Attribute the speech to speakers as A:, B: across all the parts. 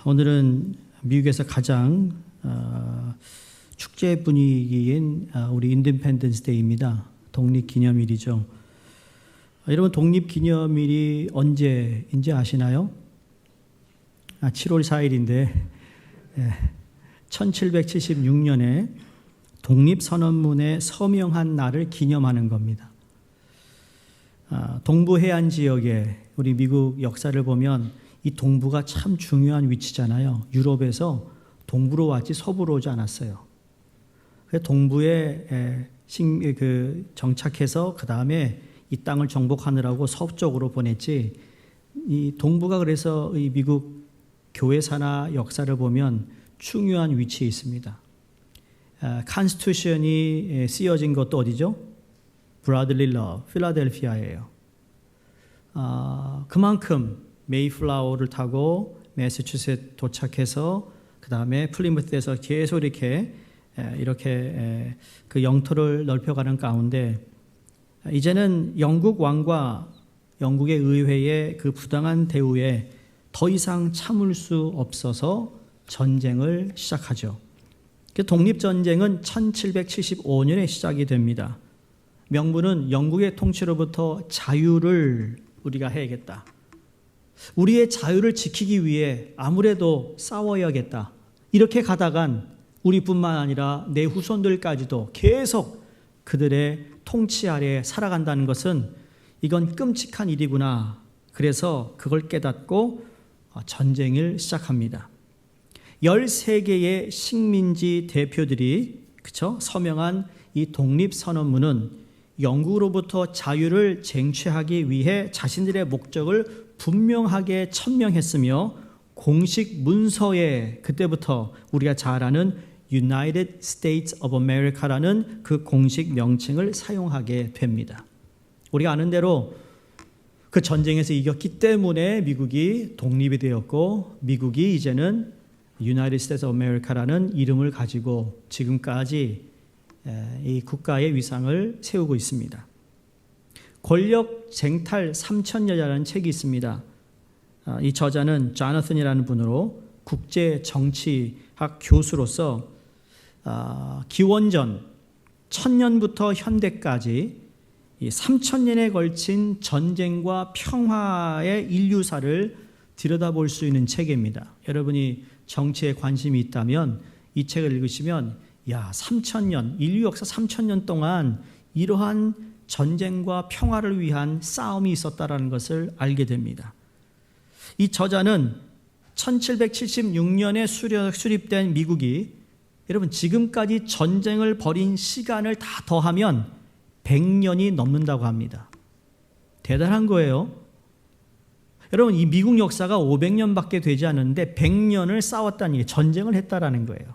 A: 오늘은 미국에서 가장 축제 분위기인 우리 인디펜던스 데이입니다. 독립기념일이죠. 여러분 독립기념일이 언제인지 아시나요? 7월 4일인데 1776년에 독립선언문에 서명한 날을 기념하는 겁니다. 동부 해안 지역에 우리 미국 역사를 보면 이 동부가 참 중요한 위치잖아요. 유럽에서 동부로 왔지 서부로 오지 않았어요. 동부에 정착해서 그 다음에 이 땅을 정복하느라고 서쪽으로 보냈지. 이 동부가 그래서 이 미국 교회사나 역사를 보면 중요한 위치에 있습니다. 컨스티튜션이 쓰여진 것도 어디죠? 브라들릴러, 필라델피아예요. 그만큼 메이플라워를 타고 매사추세츠 도착해서 그 다음에 플리무스에서 계속 이렇게 그 영토를 넓혀가는 가운데 이제는 영국 왕과 영국의 의회의 그 부당한 대우에 더 이상 참을 수 없어서 전쟁을 시작하죠. 독립전쟁은 1775년에 시작이 됩니다. 명분은 영국의 통치로부터 자유를 우리가 해야겠다. 우리의 자유를 지키기 위해 아무래도 싸워야겠다. 이렇게 가다간 우리뿐만 아니라 내 후손들까지도 계속 그들의 통치 아래 살아간다는 것은 이건 끔찍한 일이구나. 그래서 그걸 깨닫고 전쟁을 시작합니다. 13개의 식민지 대표들이 서명한 이 독립선언문은 영국으로부터 자유를 쟁취하기 위해 자신들의 목적을 분명하게 천명했으며 공식 문서에 그때부터 우리가 잘 아는 United States of America라는 그 공식 명칭을 사용하게 됩니다. 우리가 아는 대로 그 전쟁에서 이겼기 때문에 미국이 독립이 되었고 미국이 이제는 United States of America라는 이름을 가지고 지금까지 이 국가의 위상을 세우고 있습니다. 권력 쟁탈 3000여자라는 책이 있습니다. 이 저자는 조나선이라는 분으로 국제 정치학 교수로서 기원전 1000년부터 현대까지 이 3000년에 걸친 전쟁과 평화의 인류사를 들여다볼 수 있는 책입니다. 여러분이 정치에 관심이 있다면 이 책을 읽으시면 3000년, 인류 역사 3000년 동안 이러한 전쟁과 평화를 위한 싸움이 있었다라는 것을 알게 됩니다. 이 저자는 1776년에 수립된 미국이 여러분 지금까지 전쟁을 벌인 시간을 다 더하면 100년이 넘는다고 합니다. 대단한 거예요. 여러분 이 미국 역사가 500년밖에 되지 않는데 100년을 싸웠다는 게 전쟁을 했다라는 거예요.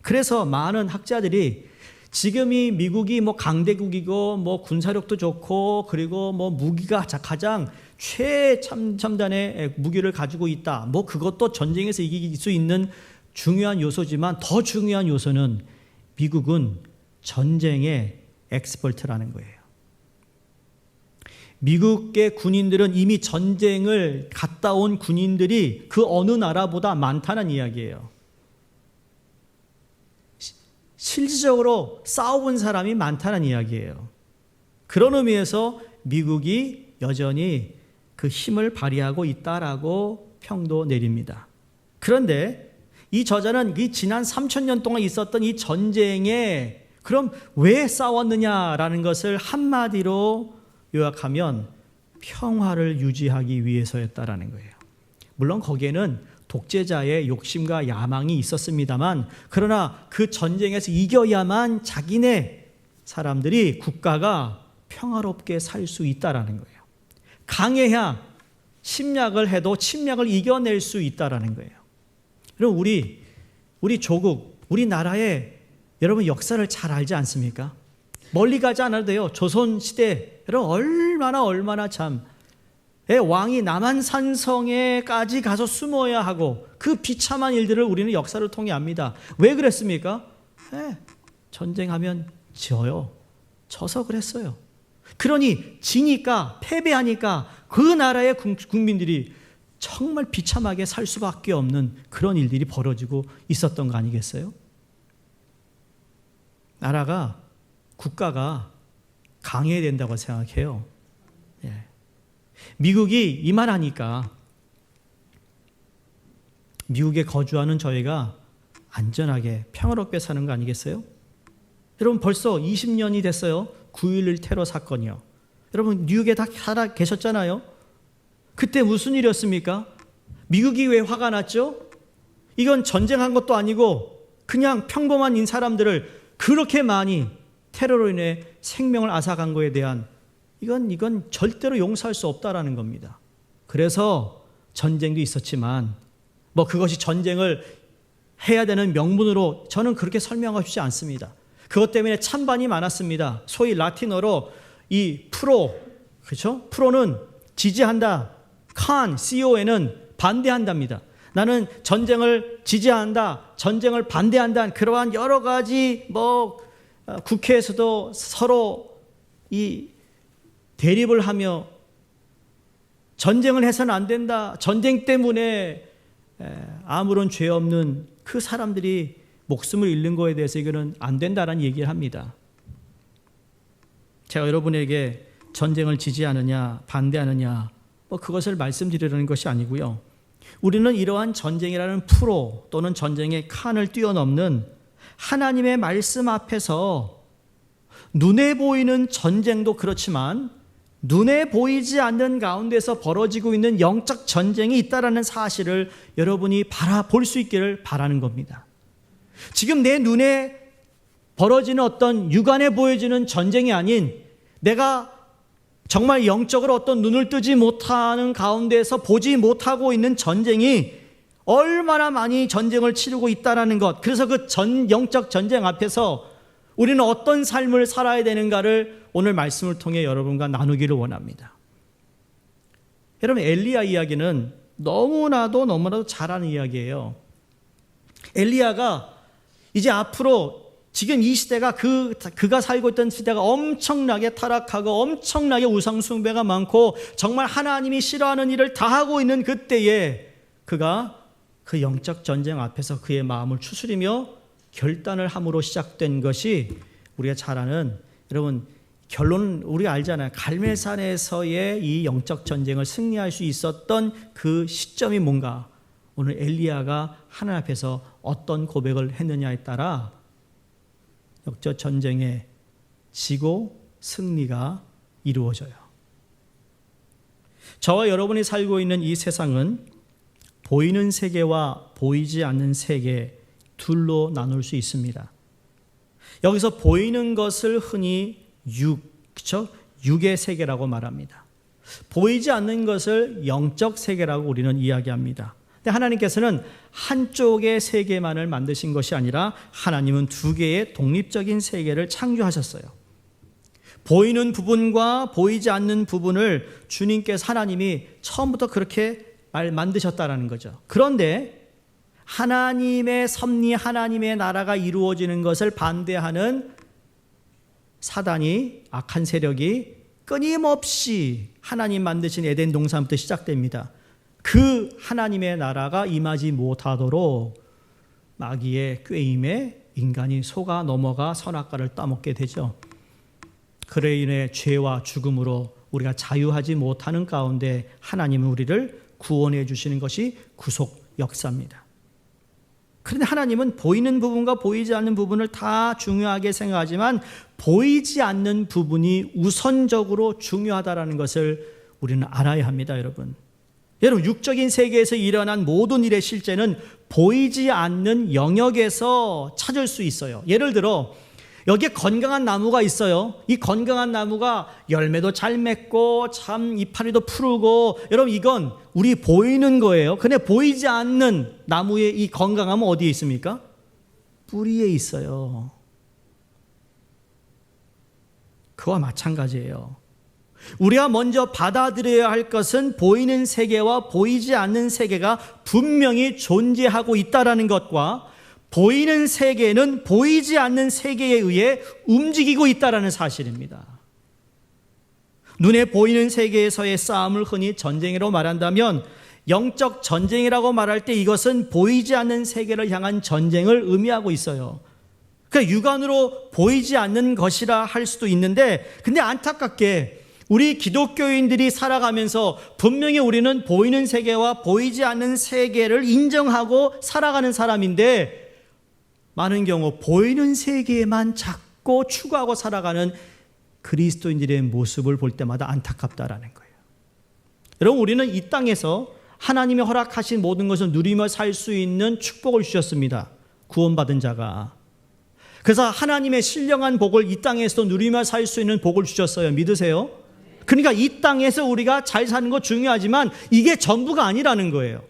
A: 그래서 많은 학자들이 지금이 미국이 강대국이고 군사력도 좋고 그리고 무기가 가장 최첨단의 무기를 가지고 있다. 그것도 전쟁에서 이길 수 있는 중요한 요소지만 더 중요한 요소는 미국은 전쟁의 엑스퍼트라는 거예요. 미국의 군인들은 이미 전쟁을 갔다 온 군인들이 그 어느 나라보다 많다는 이야기예요. 실질적으로 싸워본 사람이 많다는 이야기예요. 그런 의미에서 미국이 여전히 그 힘을 발휘하고 있다라고 평도 내립니다. 그런데 이 저자는 이 지난 3000년 동안 있었던 이 전쟁에 그럼 왜 싸웠느냐라는 것을 한마디로 요약하면 평화를 유지하기 위해서였다라는 거예요. 물론 거기에는 독재자의 욕심과 야망이 있었습니다만 그러나 그 전쟁에서 이겨야만 자기네 사람들이 국가가 평화롭게 살 수 있다라는 거예요. 강해야 침략을 해도 침략을 이겨낼 수 있다라는 거예요. 여러분 우리 조국, 우리나라의 여러분 역사를 잘 알지 않습니까? 멀리 가지 않아도 돼요. 조선시대 여러분 얼마나 참 왕이 남한산성에까지 가서 숨어야 하고 그 비참한 일들을 우리는 역사를 통해 압니다. 왜 그랬습니까? 전쟁하면 져요. 져서 그랬어요. 그러니 지니까 패배하니까 그 나라의 국민들이 정말 비참하게 살 수밖에 없는 그런 일들이 벌어지고 있었던 거 아니겠어요? 나라가, 국가가 강해야 된다고 생각해요. 예. 미국이 이만하니까 미국에 거주하는 저희가 안전하게 평화롭게 사는 거 아니겠어요? 여러분 벌써 20년이 됐어요. 9.11 테러 사건이요. 여러분 뉴욕에 다 살아 계셨잖아요. 그때 무슨 일이었습니까? 미국이 왜 화가 났죠? 이건 전쟁한 것도 아니고 그냥 평범한 사람들을 그렇게 많이 테러로 인해 생명을 앗아간 거에 대한 이건 절대로 용서할 수 없다라는 겁니다. 그래서 전쟁도 있었지만 그것이 전쟁을 해야 되는 명분으로 저는 그렇게 설명하고 싶지 않습니다. 그것 때문에 찬반이 많았습니다. 소위 라틴어로 이 그렇죠? 프로는 지지한다. CON은 반대한답니다. 나는 전쟁을 지지한다. 전쟁을 반대한다. 그러한 여러 가지 국회에서도 서로 이 대립을 하며 전쟁을 해서는 안 된다. 전쟁 때문에 아무런 죄 없는 그 사람들이 목숨을 잃는 거에 대해서 이거는 안 된다라는 얘기를 합니다. 제가 여러분에게 전쟁을 지지하느냐 반대하느냐 그것을 말씀드리려는 것이 아니고요. 우리는 이러한 전쟁이라는 프로 또는 전쟁의 칸을 뛰어넘는 하나님의 말씀 앞에서 눈에 보이는 전쟁도 그렇지만 눈에 보이지 않는 가운데서 벌어지고 있는 영적 전쟁이 있다라는 사실을 여러분이 바라볼 수 있기를 바라는 겁니다. 지금 내 눈에 벌어지는 어떤 육안에 보여지는 전쟁이 아닌 내가 정말 영적으로 어떤 눈을 뜨지 못하는 가운데서 보지 못하고 있는 전쟁이 얼마나 많이 전쟁을 치르고 있다는 것. 그래서 그 영적 전쟁 앞에서 우리는 어떤 삶을 살아야 되는가를 오늘 말씀을 통해 여러분과 나누기를 원합니다. 여러분 엘리야 이야기는 너무나도 잘 아는 이야기예요. 엘리야가 이제 앞으로 지금 이 시대가 그가 살고 있던 시대가 엄청나게 타락하고 엄청나게 우상 숭배가 많고 정말 하나님이 싫어하는 일을 다 하고 있는 그때에 그가 그 영적 전쟁 앞에서 그의 마음을 추스리며 결단을 함으로 시작된 것이 우리가 잘 아는 여러분 결론은 우리가 알잖아요. 갈멜산에서의 이 영적 전쟁을 승리할 수 있었던 그 시점이 뭔가 오늘 엘리야가 하나님 앞에서 어떤 고백을 했느냐에 따라 영적 전쟁에 지고 승리가 이루어져요. 저와 여러분이 살고 있는 이 세상은 보이는 세계와 보이지 않는 세계 둘로 나눌 수 있습니다. 여기서 보이는 것을 흔히 그렇죠? 육의 세계라고 말합니다. 보이지 않는 것을 영적 세계라고 우리는 이야기합니다. 근데 하나님께서는 한쪽의 세계만을 만드신 것이 아니라 하나님은 두 개의 독립적인 세계를 창조하셨어요. 보이는 부분과 보이지 않는 부분을 주님께서 하나님이 처음부터 그렇게 만드셨다라는 거죠. 그런데 하나님의 섭리, 하나님의 나라가 이루어지는 것을 반대하는 사단이, 악한 세력이 끊임없이 하나님 만드신 에덴 동산부터 시작됩니다. 그 하나님의 나라가 임하지 못하도록 마귀의 꾀임에 인간이 속아 넘어가 선악과를 따먹게 되죠. 그로 인해 죄와 죽음으로 우리가 자유하지 못하는 가운데 하나님은 우리를 구원해 주시는 것이 구속 역사입니다. 그런데 하나님은 보이는 부분과 보이지 않는 부분을 다 중요하게 생각하지만 보이지 않는 부분이 우선적으로 중요하다는 것을 우리는 알아야 합니다, 여러분. 여러분, 육적인 세계에서 일어난 모든 일의 실제는 보이지 않는 영역에서 찾을 수 있어요. 예를 들어 여기에 건강한 나무가 있어요. 이 건강한 나무가 열매도 잘 맺고 참 이파리도 푸르고, 여러분 이건 우리 보이는 거예요. 근데 보이지 않는 나무의 이 건강함은 어디에 있습니까? 뿌리에 있어요. 그와 마찬가지예요. 우리가 먼저 받아들여야 할 것은 보이는 세계와 보이지 않는 세계가 분명히 존재하고 있다는 것과 보이는 세계는 보이지 않는 세계에 의해 움직이고 있다는 사실입니다. 눈에 보이는 세계에서의 싸움을 흔히 전쟁으로 말한다면 영적 전쟁이라고 말할 때 이것은 보이지 않는 세계를 향한 전쟁을 의미하고 있어요. 그러니까 육안으로 보이지 않는 것이라 할 수도 있는데, 근데 안타깝게 우리 기독교인들이 살아가면서 분명히 우리는 보이는 세계와 보이지 않는 세계를 인정하고 살아가는 사람인데, 많은 경우 보이는 세계에만 자꾸 추구하고 살아가는 그리스도인들의 모습을 볼 때마다 안타깝다라는 거예요. 여러분, 우리는 이 땅에서 하나님이 허락하신 모든 것을 누리며 살 수 있는 축복을 주셨습니다. 구원받은 자가. 그래서 하나님의 신령한 복을 이 땅에서도 누리며 살 수 있는 복을 주셨어요. 믿으세요? 그러니까 이 땅에서 우리가 잘 사는 거 중요하지만 이게 전부가 아니라는 거예요.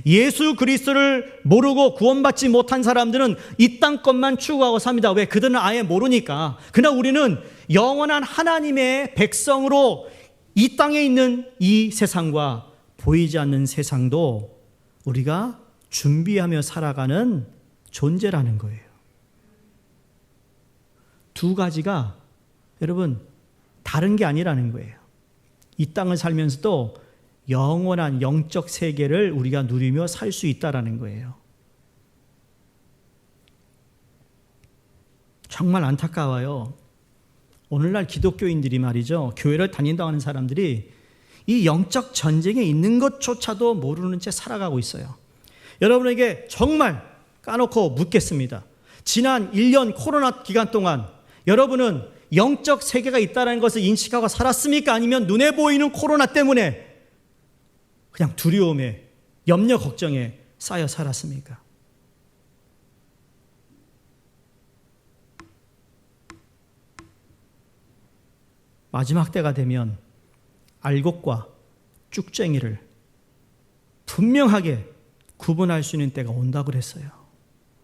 A: 예수 그리스도를 모르고 구원받지 못한 사람들은 이 땅 것만 추구하고 삽니다. 왜? 그들은 아예 모르니까. 그러나 우리는 영원한 하나님의 백성으로 이 땅에 있는 이 세상과 보이지 않는 세상도 우리가 준비하며 살아가는 존재라는 거예요. 두 가지가 여러분 다른 게 아니라는 거예요. 이 땅을 살면서도 영원한 영적 세계를 우리가 누리며 살 수 있다라는 거예요. 정말 안타까워요. 오늘날 기독교인들이 말이죠, 교회를 다닌다고 하는 사람들이 이 영적 전쟁에 있는 것조차도 모르는 채 살아가고 있어요. 여러분에게 정말 까놓고 묻겠습니다. 지난 1년 코로나 기간 동안 여러분은 영적 세계가 있다는 것을 인식하고 살았습니까? 아니면 눈에 보이는 코로나 때문에 그냥 두려움에, 염려, 걱정에 쌓여 살았습니까? 마지막 때가 되면 알곡과 쭉쟁이를 분명하게 구분할 수 있는 때가 온다고 그랬어요.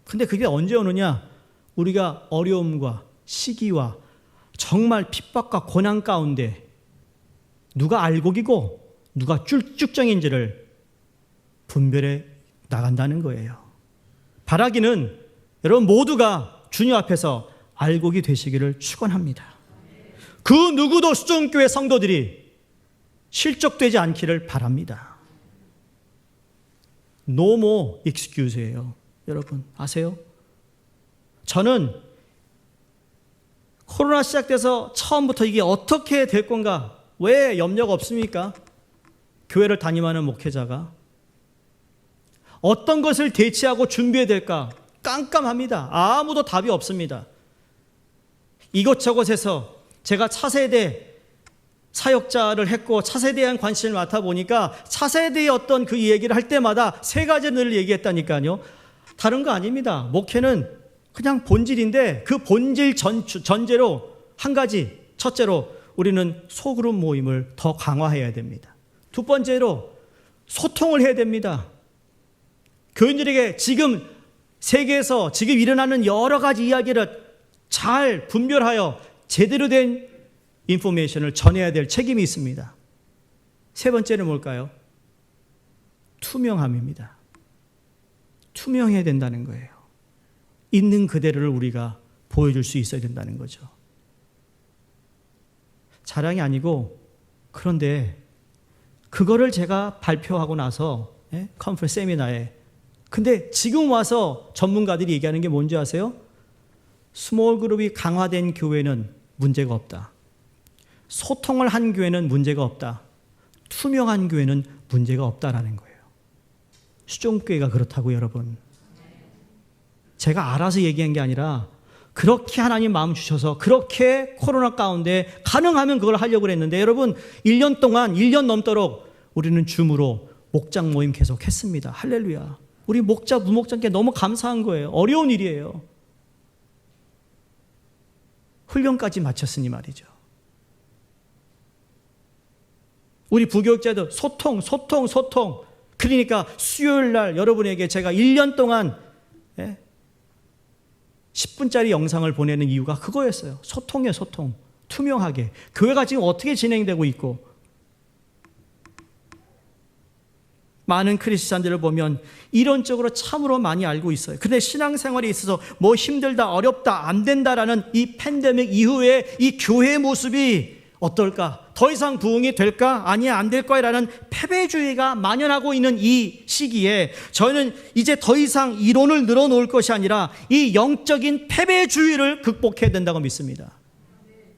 A: 근데 그게 언제 오느냐? 우리가 어려움과 시기와 정말 핍박과 고난 가운데 누가 알곡이고 누가 쭉쟁이인지를 분별해 나간다는 거예요. 바라기는 여러분 모두가 주님 앞에서 알곡이 되시기를 축원합니다. 그 누구도 수종교회 성도들이 실족되지 않기를 바랍니다. No more excuse예요. 여러분 아세요? 저는 코로나 시작돼서 처음부터 이게 어떻게 될 건가, 왜 염려가 없습니까? 교회를 담임하는 목회자가 어떤 것을 대체하고 준비해야 될까 깜깜합니다. 아무도 답이 없습니다. 이곳저곳에서 제가 차세대 사역자를 했고 차세대에 대한 관심을 맡아보니까 차세대의 어떤 그 얘기를 할 때마다 세 가지 늘 얘기했다니까요. 다른 거 아닙니다. 목회는 그냥 본질인데 그 본질 전제로 한 가지, 첫째로 우리는 소그룹 모임을 더 강화해야 됩니다. 두 번째로 소통을 해야 됩니다. 교인들에게 지금 세계에서 지금 일어나는 여러 가지 이야기를 잘 분별하여 제대로 된 인포메이션을 전해야 될 책임이 있습니다. 세 번째는 뭘까요? 투명함입니다. 투명해야 된다는 거예요. 있는 그대로를 우리가 보여줄 수 있어야 된다는 거죠. 자랑이 아니고, 그런데 그거를 제가 발표하고 나서 컨퍼런스 세미나에, 근데 지금 와서 전문가들이 얘기하는 게 뭔지 아세요? 스몰 그룹이 강화된 교회는 문제가 없다. 소통을 한 교회는 문제가 없다. 투명한 교회는 문제가 없다라는 거예요. 수종교회가 그렇다고 여러분. 제가 알아서 얘기한 게 아니라 그렇게 하나님 마음 주셔서 그렇게 코로나 가운데 가능하면 그걸 하려고 했는데, 여러분 1년 동안 1년 넘도록 우리는 줌으로 목장 모임 계속 했습니다. 할렐루야. 우리 목자 부목장께 너무 감사한 거예요. 어려운 일이에요. 훈련까지 마쳤으니 말이죠. 우리 부교육자도 소통. 그러니까 수요일 날 여러분에게 제가 1년 동안 10분짜리 영상을 보내는 이유가 그거였어요. 소통이에요, 소통. 투명하게. 교회가 지금 어떻게 진행되고 있고, 많은 크리스찬들을 보면 이론적으로 참으로 많이 알고 있어요. 근데 신앙생활에 있어서 뭐 힘들다, 어렵다, 안 된다라는 이 팬데믹 이후에 이 교회의 모습이 어떨까? 더 이상 부흥이 될까? 아니야, 안 될 거야라는 패배주의가 만연하고 있는 이 시기에 저희는 이제 더 이상 이론을 늘어놓을 것이 아니라 이 영적인 패배주의를 극복해야 된다고 믿습니다.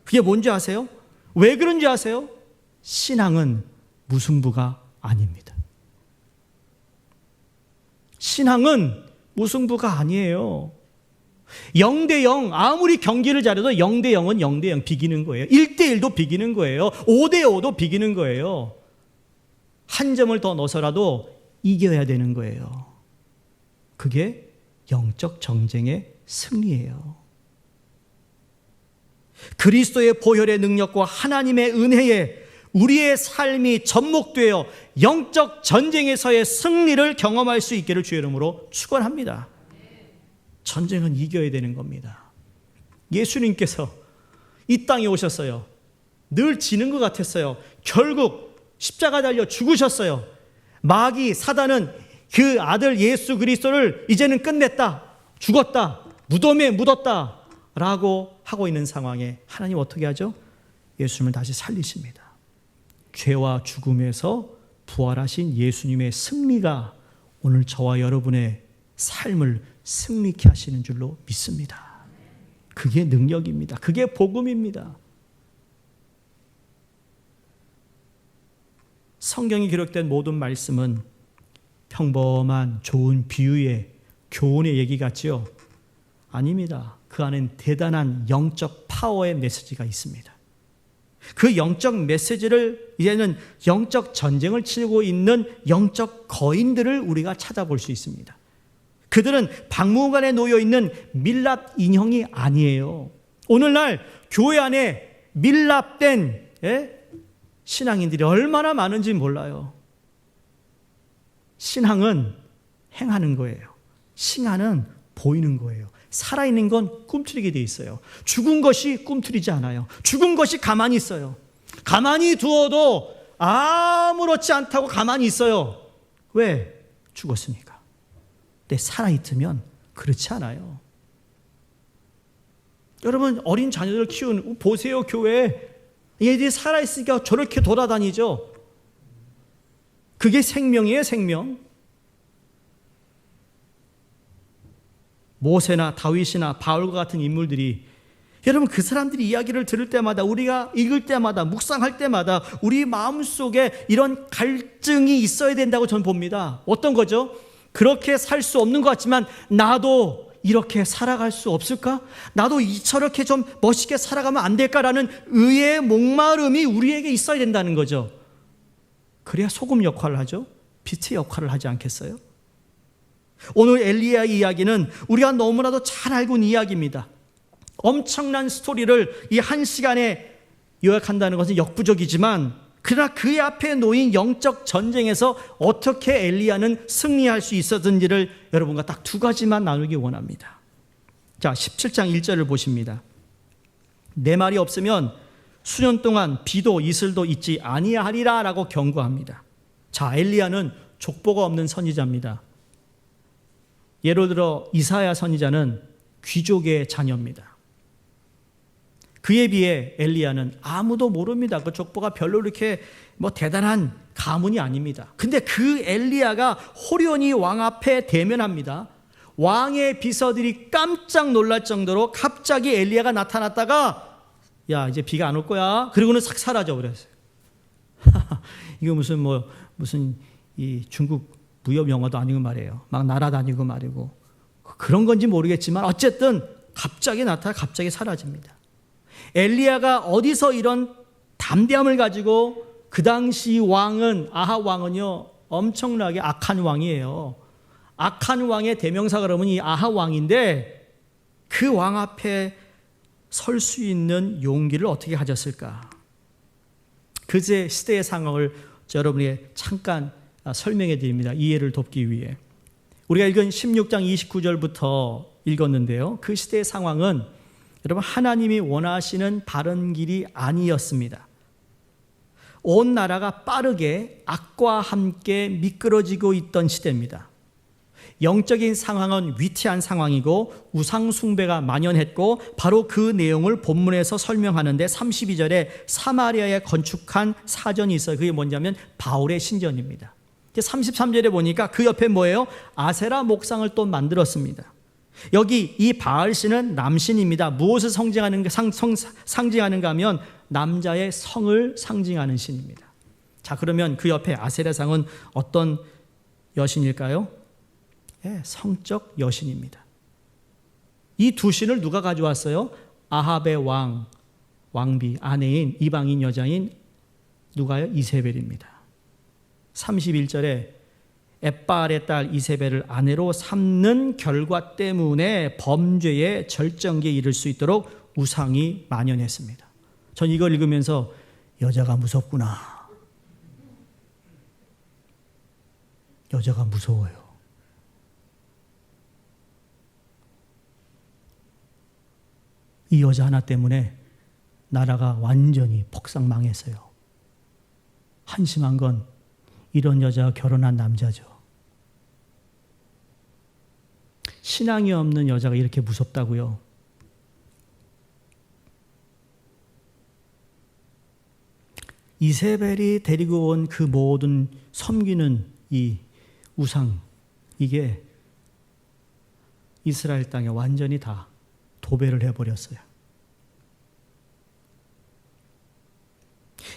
A: 그게 뭔지 아세요? 왜 그런지 아세요? 신앙은 무승부가 아닙니다. 신앙은 무승부가 아니에요. 0대0, 아무리 경기를 잘해도 0대0은 0대0 비기는 거예요. 1대1도 비기는 거예요. 5대5도 비기는 거예요. 한 점을 더 넣어서라도 이겨야 되는 거예요. 그게 영적 정쟁의 승리예요. 그리스도의 보혈의 능력과 하나님의 은혜에 우리의 삶이 접목되어 영적 전쟁에서의 승리를 경험할 수 있기를 주의 이름으로 축원합니다. 전쟁은 이겨야 되는 겁니다. 예수님께서 이 땅에 오셨어요. 늘 지는 것 같았어요. 결국 십자가 달려 죽으셨어요. 마귀 사단은 그 아들 예수 그리스도를 이제는 끝냈다, 죽었다, 무덤에 묻었다 라고 하고 있는 상황에 하나님 어떻게 하죠? 예수님을 다시 살리십니다. 죄와 죽음에서 부활하신 예수님의 승리가 오늘 저와 여러분의 삶을 승리케 하시는 줄로 믿습니다. 그게 능력입니다. 그게 복음입니다. 성경이 기록된 모든 말씀은 평범한 좋은 비유의 교훈의 얘기 같지요? 아닙니다. 그 안엔 대단한 영적 파워의 메시지가 있습니다. 그 영적 메시지를 이제는 영적 전쟁을 치르고 있는 영적 거인들을 우리가 찾아볼 수 있습니다. 그들은 박물관에 놓여있는 밀랍 인형이 아니에요. 오늘날 교회 안에 밀랍된 신앙인들이 얼마나 많은지 몰라요. 신앙은 행하는 거예요. 신앙은 보이는 거예요. 살아있는 건 꿈틀이게 돼 있어요. 죽은 것이 꿈틀이지 않아요. 죽은 것이 가만히 있어요. 가만히 두어도 아무렇지 않다고 가만히 있어요. 왜? 죽었으니까. 근데 살아있으면 그렇지 않아요. 여러분 어린 자녀들 키우는 보세요. 교회에 얘들이 살아있으니까 저렇게 돌아다니죠. 그게 생명이에요. 생명. 모세나 다윗이나 바울과 같은 인물들이 여러분 그 사람들이 이야기를 들을 때마다 우리가 읽을 때마다 묵상할 때마다 우리 마음속에 이런 갈증이 있어야 된다고 저는 봅니다. 어떤 거죠? 그렇게 살 수 없는 것 같지만 나도 이렇게 살아갈 수 없을까? 나도 저렇게 좀 멋있게 살아가면 안 될까라는 의의 목마름이 우리에게 있어야 된다는 거죠. 그래야 소금 역할을 하죠. 빛의 역할을 하지 않겠어요? 오늘 엘리야의 이야기는 우리가 너무나도 잘 알고 있는 이야기입니다. 엄청난 스토리를 이 한 시간에 요약한다는 것은 역부족이지만 그러나 그 앞에 놓인 영적 전쟁에서 어떻게 엘리야는 승리할 수 있었는지를 여러분과 딱 두 가지만 나누기 원합니다. 자, 17장 1절을 보십니다. 내 말이 없으면 수년 동안 비도 이슬도 있지 아니하리라 라고 경고합니다. 자, 엘리야는 족보가 없는 선지자입니다. 예를 들어 이사야 선지자는 귀족의 자녀입니다. 그에 비해 엘리야는 아무도 모릅니다. 그 족보가 별로 이렇게 대단한 가문이 아닙니다. 근데 그 엘리야가 호련히 왕 앞에 대면합니다. 왕의 비서들이 깜짝 놀랄 정도로 갑자기 엘리야가 나타났다가 야 이제 비가 안 올 거야. 그리고는 싹 사라져 버렸어요. 이거 무슨 이 중국 무협 영화도 아니고 말이에요. 막 날아다니고 말이고 그런 건지 모르겠지만 어쨌든 갑자기 나타나 갑자기 사라집니다. 엘리야가 어디서 이런 담대함을 가지고 그 당시 왕은 아합 왕은요 엄청나게 악한 왕이에요. 악한 왕의 대명사가 그러면 이 아합 왕인데 그 왕 앞에 설 수 있는 용기를 어떻게 가졌을까? 그제 시대의 상황을 여러분에게 잠깐 설명해 드립니다. 이해를 돕기 위해. 우리가 읽은 16장 29절부터 읽었는데요. 그 시대의 상황은 여러분 하나님이 원하시는 바른 길이 아니었습니다. 온 나라가 빠르게 악과 함께 미끄러지고 있던 시대입니다. 영적인 상황은 위태한 상황이고 우상 숭배가 만연했고 바로 그 내용을 본문에서 설명하는데 32절에 사마리아에 건축한 사전이 있어요. 그게 뭐냐면 바울의 신전입니다. 33절에 보니까 그 옆에 뭐예요? 아세라 목상을 또 만들었습니다. 여기 이 바알신은 남신입니다. 무엇을 상징하는가 하면 남자의 성을 상징하는 신입니다. 자, 그러면 그 옆에 아세라상은 어떤 여신일까요? 네, 성적 여신입니다. 이 두 신을 누가 가져왔어요? 아합의 왕비, 아내인 이방인 여자인 누가요? 이세벨입니다. 31절에 엣바알의 딸 이세벨을 아내로 삼는 결과 때문에 범죄의 절정기에 이를 수 있도록 우상이 만연했습니다. 전 이걸 읽으면서 여자가 무섭구나. 여자가 무서워요. 이 여자 하나 때문에 나라가 완전히 폭삭망했어요. 한심한 건 이런 여자와 결혼한 남자죠. 신앙이 없는 여자가 이렇게 무섭다고요? 이세벨이 데리고 온 그 모든 섬기는 이 우상, 이게 이스라엘 땅에 완전히 다 도배를 해버렸어요.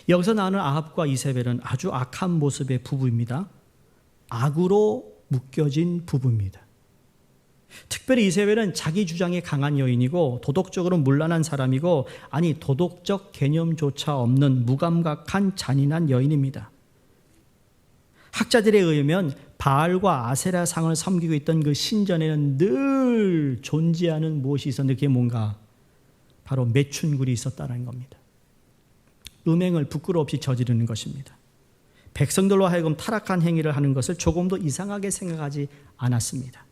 A: 여기서 나오는 아합과 이세벨은 아주 악한 모습의 부부입니다. 악으로 묶여진 부부입니다. 특별히 이세벨은 자기 주장이 강한 여인이고 도덕적으로 문란한 사람이고 도덕적 개념조차 없는 무감각한 잔인한 여인입니다. 학자들에 의하면 바알과 아세라 상을 섬기고 있던 그 신전에는 늘 존재하는 무엇이 있었는데 그게 뭔가 바로 매춘굴이 있었다는 겁니다. 음행을 부끄러움 없이 저지르는 것입니다. 백성들로 하여금 타락한 행위를 하는 것을 조금도 이상하게 생각하지 않았습니다.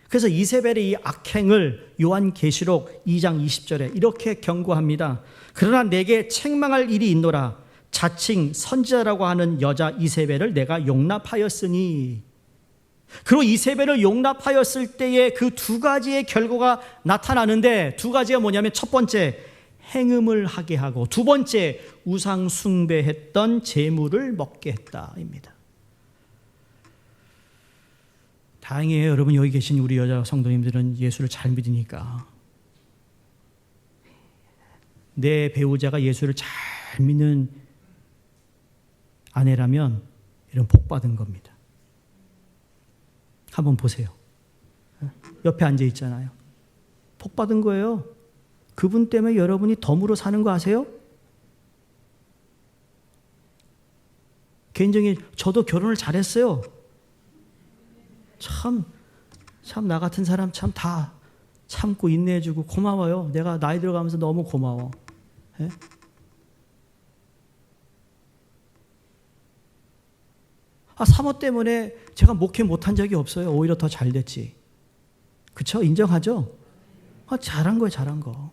A: 그래서 이세벨의 이 악행을 요한계시록 2장 20절에 이렇게 경고합니다. 그러나 내게 책망할 일이 있노라. 자칭 선지자라고 하는 여자 이세벨을 내가 용납하였으니. 그리고 이세벨을 용납하였을 때에 그 두 가지의 결과가 나타나는데 두 가지가 뭐냐면 첫 번째 행음을 하게 하고 두 번째 우상 숭배했던 재물을 먹게 했다입니다. 다행이에요. 여러분 여기 계신 우리 여자 성도님들은 예수를 잘 믿으니까 내 배우자가 예수를 잘 믿는 아내라면 이런 복 받은 겁니다. 한번 보세요. 옆에 앉아 있잖아요. 복 받은 거예요. 그분 때문에 여러분이 덤으로 사는 거 아세요? 개인적인 저도 결혼을 잘했어요. 참 나 같은 사람 참 다 참고 인내해주고 고마워요. 내가 나이 들어가면서 너무 고마워. 예? 사모 때문에 제가 목회 못한 적이 없어요. 오히려 더 잘 됐지. 그쵸? 인정하죠? 잘한 거예요, 잘한 거.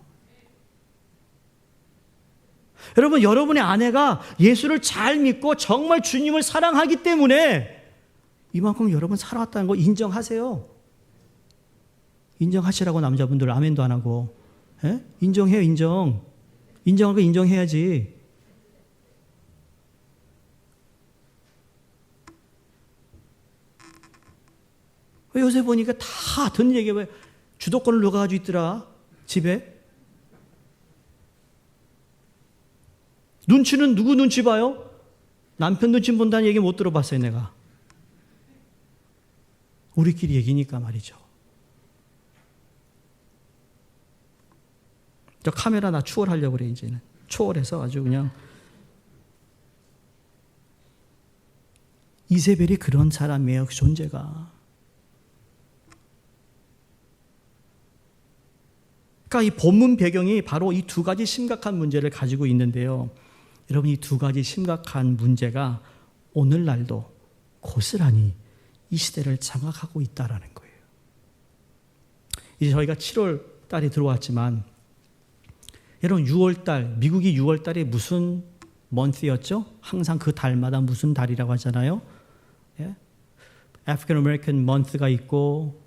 A: 여러분, 여러분의 아내가 예수를 잘 믿고 정말 주님을 사랑하기 때문에 이만큼 여러분 살아왔다는 거 인정하세요. 인정하시라고 남자분들 아멘도 안 하고. 예? 인정해요, 인정. 인정할 거 인정해야지. 요새 보니까 다 듣는 얘기가 왜 주도권을 누가 가지고 있더라 집에. 눈치는 누구 눈치 봐요? 남편 눈치 본다는 얘기 못 들어봤어요 내가. 우리끼리 얘기니까 말이죠. 저 카메라 나 추월하려고 그래 이제는. 추월해서 아주 그냥. 이세벨이 그런 사람이에요. 그 존재가. 그러니까 이 본문 배경이 바로 이 두 가지 심각한 문제를 가지고 있는데요. 여러분 이 두 가지 심각한 문제가 오늘날도 고스란히 이 시대를 장악하고 있다라는 거예요. 이제 저희가 7월 달에 들어왔지만 여러분 6월 달, 미국이 6월 달에 무슨 먼스였죠? 항상 그 달마다 무슨 달이라고 하잖아요. 예? African American Month가 있고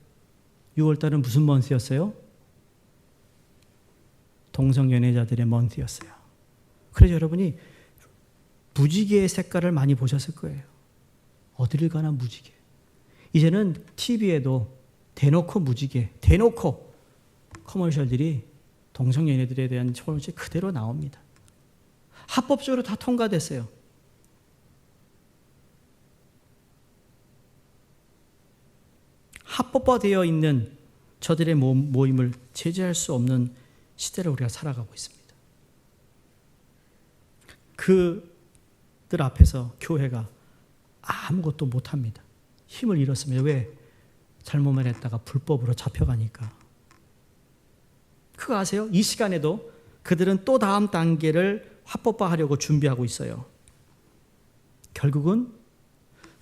A: 6월달은 무슨 month였어요? 동성연애자들의 month였어요. 그래서 여러분이 무지개의 색깔을 많이 보셨을 거예요. 어디를 가나 무지개. 이제는 TV에도 대놓고 무지개, 대놓고 커머셜들이 동성연애들에 대한 커머셜이 그대로 나옵니다. 합법적으로 다 통과됐어요. 합법화되어 있는 저들의 모임을 제재할 수 없는 시대를 우리가 살아가고 있습니다. 그들 앞에서 교회가 아무것도 못합니다. 힘을 잃었습니다. 왜? 잘못만 했다가 불법으로 잡혀가니까. 그거 아세요? 이 시간에도 그들은 또 다음 단계를 합법화하려고 준비하고 있어요. 결국은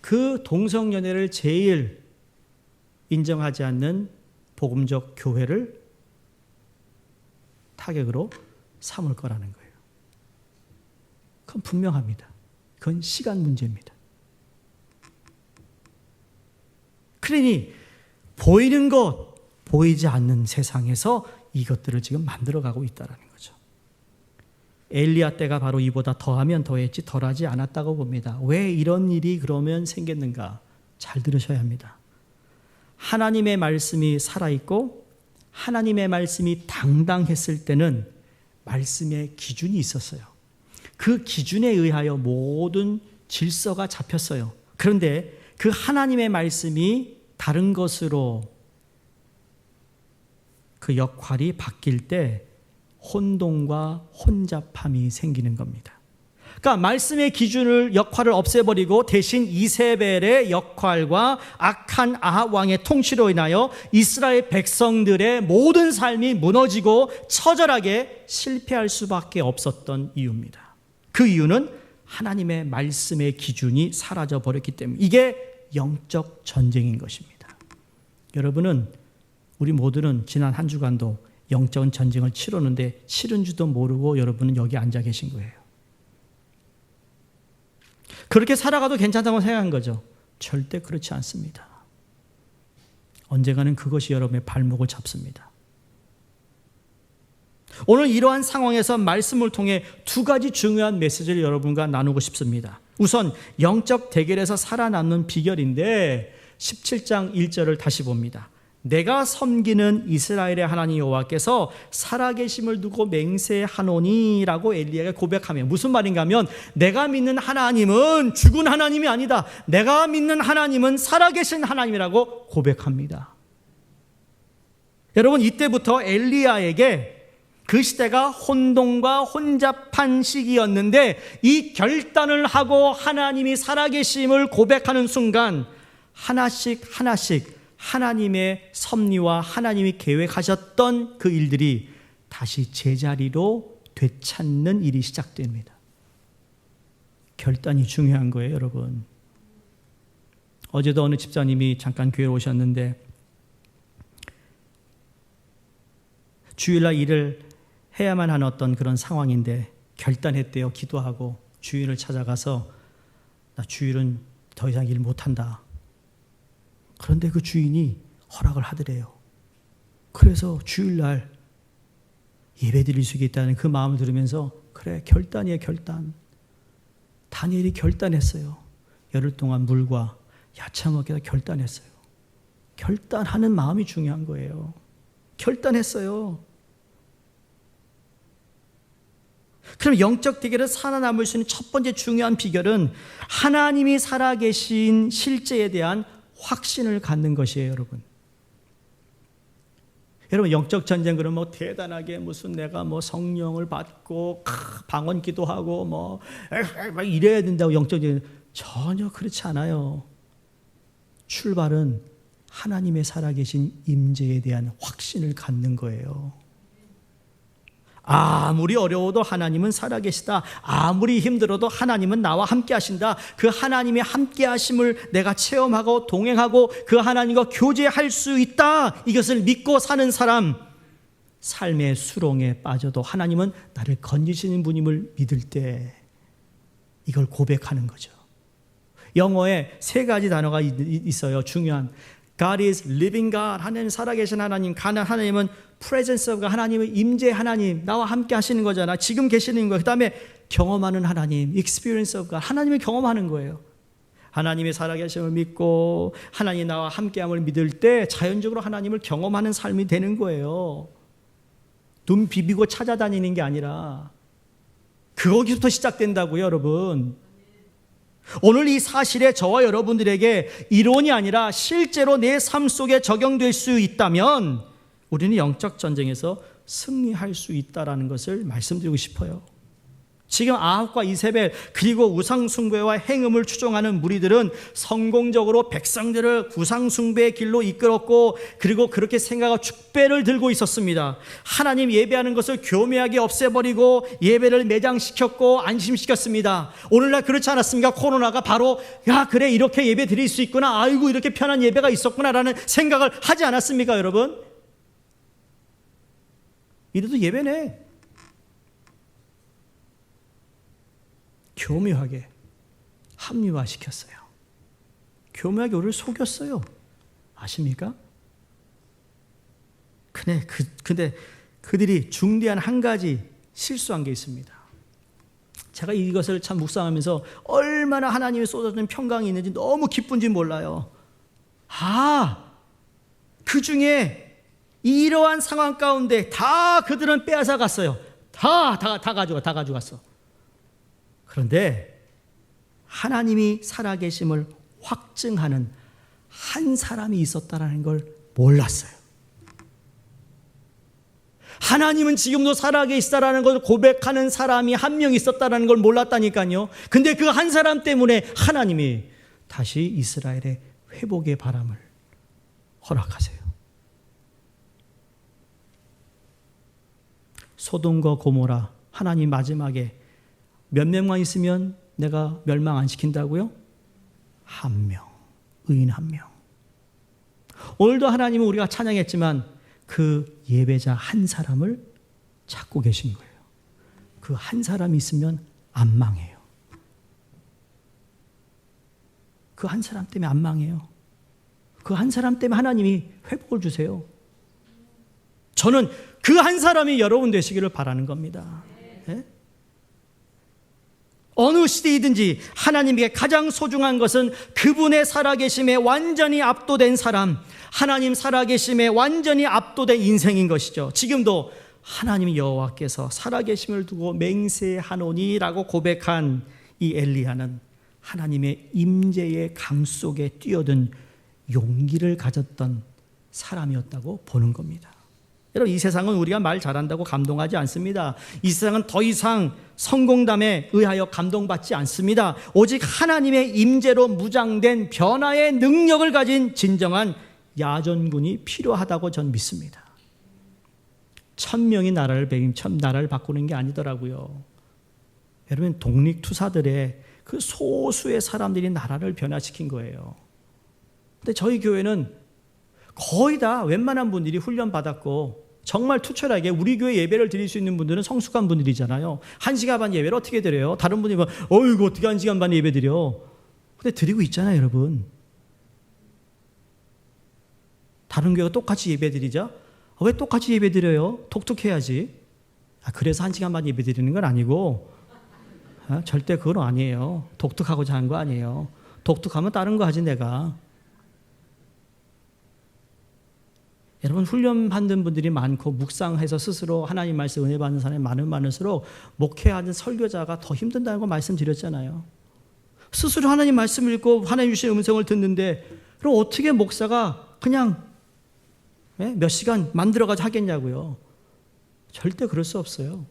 A: 그 동성연애를 제일 인정하지 않는 복음적 교회를 타격으로 삼을 거라는 거예요. 그건 분명합니다. 그건 시간 문제입니다. 그러니 보이는 것, 보이지 않는 세상에서 이것들을 지금 만들어가고 있다는 거죠. 엘리야 때가 바로 이보다 더하면 더했지 덜하지 않았다고 봅니다. 왜 이런 일이 그러면 생겼는가? 잘 들으셔야 합니다. 하나님의 말씀이 살아있고 하나님의 말씀이 당당했을 때는 말씀의 기준이 있었어요. 그 기준에 의하여 모든 질서가 잡혔어요. 그런데 그 하나님의 말씀이 다른 것으로 그 역할이 바뀔 때 혼동과 혼잡함이 생기는 겁니다. 그러니까 말씀의 기준을 역할을 없애버리고 대신 이세벨의 역할과 악한 아합 왕의 통치로 인하여 이스라엘 백성들의 모든 삶이 무너지고 처절하게 실패할 수밖에 없었던 이유입니다. 그 이유는 하나님의 말씀의 기준이 사라져 버렸기 때문에 이게 영적 전쟁인 것입니다. 여러분은 우리 모두는 지난 한 주간도 영적 전쟁을 치르는데 치른 줄도 모르고 여러분은 여기 앉아 계신 거예요. 그렇게 살아가도 괜찮다고 생각한 거죠. 절대 그렇지 않습니다. 언젠가는 그것이 여러분의 발목을 잡습니다. 오늘 이러한 상황에서 말씀을 통해 두 가지 중요한 메시지를 여러분과 나누고 싶습니다. 우선 영적 대결에서 살아남는 비결인데 17장 1절을 다시 봅니다. 내가 섬기는 이스라엘의 하나님 여호와께서 살아계심을 두고 맹세하노니라고 엘리야가 고백하며 무슨 말인가 하면 내가 믿는 하나님은 죽은 하나님이 아니다. 내가 믿는 하나님은 살아계신 하나님이라고 고백합니다. 여러분 이때부터 엘리야에게 그 시대가 혼동과 혼잡한 시기였는데 이 결단을 하고 하나님이 살아계심을 고백하는 순간 하나씩 하나님의 섭리와 하나님이 계획하셨던 그 일들이 다시 제자리로 되찾는 일이 시작됩니다. 결단이 중요한 거예요, 여러분. 어제도 어느 집사님이 잠깐 교회에 오셨는데 주일날 일을 해야만 하는 어떤 그런 상황인데 결단했대요. 기도하고 주인을 찾아가서 나 주일은 더 이상 일 못한다. 그런데 그 주인이 허락을 하더래요. 그래서 주일날 예배 드릴 수 있다는 그 마음을 들으면서 그래 결단이에요, 결단. 다니엘이 결단했어요. 열흘 동안 물과 야채 먹기가 결단했어요. 결단하는 마음이 중요한 거예요. 결단했어요. 그럼 영적 대결에 살아남을 수 있는 첫 번째 중요한 비결은 하나님이 살아계신 실제에 대한 확신을 갖는 것이에요, 여러분. 여러분 영적 전쟁 그러면 뭐 대단하게 무슨 내가 뭐 성령을 받고 방언 기도하고 뭐 이래야 된다고 영적 전쟁 전혀 그렇지 않아요. 출발은 하나님의 살아계신 임재에 대한 확신을 갖는 거예요. 아무리 어려워도 하나님은 살아계시다. 아무리 힘들어도 하나님은 나와 함께 하신다. 그 하나님의 함께 하심을 내가 체험하고 동행하고 그 하나님과 교제할 수 있다. 이것을 믿고 사는 사람, 삶의 수렁에 빠져도 하나님은 나를 건지시는 분임을 믿을 때 이걸 고백하는 거죠. 영어에 세 가지 단어가 있어요. 중요한. God is living God. 하나님 살아계신 하나님. 하나님은 presence of God. 하나님은 임재 하나님. 나와 함께 하시는 거잖아. 지금 계시는 거예요. 그 다음에 경험하는 하나님. experience of God. 하나님을 경험하는 거예요. 하나님의 살아계심을 믿고 하나님 나와 함께함을 믿을 때 자연적으로 하나님을 경험하는 삶이 되는 거예요. 눈 비비고 찾아다니는 게 아니라 거기부터 시작된다고요, 여러분. 오늘 이 사실에 저와 여러분들에게 이론이 아니라 실제로 내 삶 속에 적용될 수 있다면 우리는 영적 전쟁에서 승리할 수 있다는 것을 말씀드리고 싶어요. 지금 아합과 이세벨 그리고 우상숭배와 행음을 추종하는 무리들은 성공적으로 백성들을 우상숭배의 길로 이끌었고 그리고 그렇게 생각하고 축배를 들고 있었습니다. 하나님 예배하는 것을 교묘하게 없애버리고 예배를 매장시켰고 안심시켰습니다. 오늘날 그렇지 않았습니까? 코로나가 바로 야 그래 이렇게 예배 드릴 수 있구나, 아이고 이렇게 편한 예배가 있었구나라는 생각을 하지 않았습니까, 여러분? 이래도 예배네. 교묘하게 합리화시켰어요. 교묘하게 우리를 속였어요. 아십니까? 근데 그들이 중대한 한 가지 실수한 게 있습니다. 제가 이것을 참 묵상하면서 얼마나 하나님이 쏟아주는 평강이 있는지 너무 기쁜지 몰라요. 그 중에 이러한 상황 가운데 다 그들은 빼앗아 갔어요. 다 가져갔어. 그런데 하나님이 살아계심을 확증하는 한 사람이 있었다는 걸 몰랐어요. 하나님은 지금도 살아계시다라는 걸 고백하는 사람이 한 명 있었다는 걸 몰랐다니까요. 근데 그 한 사람 때문에 하나님이 다시 이스라엘의 회복의 바람을 허락하세요. 소돔과 고모라, 하나님 마지막에 몇 명만 있으면 내가 멸망 안 시킨다고요? 한 명, 의인 한 명. 오늘도 하나님은 우리가 찬양했지만 그 예배자 한 사람을 찾고 계신 거예요. 그 한 사람이 있으면 안 망해요. 그 한 사람 때문에 안 망해요. 그 한 사람 때문에 하나님이 회복을 주세요. 저는 그 한 사람이 여러분 되시기를 바라는 겁니다. 네? 어느 시대이든지 하나님에게 가장 소중한 것은 그분의 살아계심에 완전히 압도된 사람, 하나님 살아계심에 완전히 압도된 인생인 것이죠. 지금도 하나님 여호와께서 살아계심을 두고 맹세하노니라고 고백한 이 엘리야는 하나님의 임재의 강 속에 뛰어든 용기를 가졌던 사람이었다고 보는 겁니다. 여러분, 이 세상은 우리가 말 잘한다고 감동하지 않습니다. 이 세상은 더 이상 성공담에 의하여 감동받지 않습니다. 오직 하나님의 임재로 무장된 변화의 능력을 가진 진정한 야전군이 필요하다고 전 믿습니다. 1000명이 나라를 바꾸는 게 아니더라고요. 여러분, 독립투사들의 그 소수의 사람들이 나라를 변화시킨 거예요. 근데 저희 교회는 거의 다 웬만한 분들이 훈련받았고 정말 투철하게 우리 교회 예배를 드릴 수 있는 분들은 성숙한 분들이잖아요. 1시간 반 예배를 어떻게 드려요? 다른 분이 뭐 어이구 어떻게 1시간 반 예배 드려? 근데 드리고 있잖아요, 여러분. 다른 교회가 똑같이 예배 드리자? 왜 똑같이 예배 드려요? 독특해야지. 그래서 1시간 반 예배 드리는 건 아니고 절대 그건 아니에요. 독특하고자 하는 거 아니에요. 독특하면 다른 거 하지 내가. 여러분, 훈련받는 분들이 많고 묵상해서 스스로 하나님 말씀 은혜 받는 사람이 많을수록 목회하는 설교자가 더 힘든다는 거 말씀드렸잖아요. 스스로 하나님 말씀을 읽고 하나님 주신 음성을 듣는데 그럼 어떻게 목사가 그냥 몇 시간 만들어가지고 하겠냐고요. 절대 그럴 수 없어요.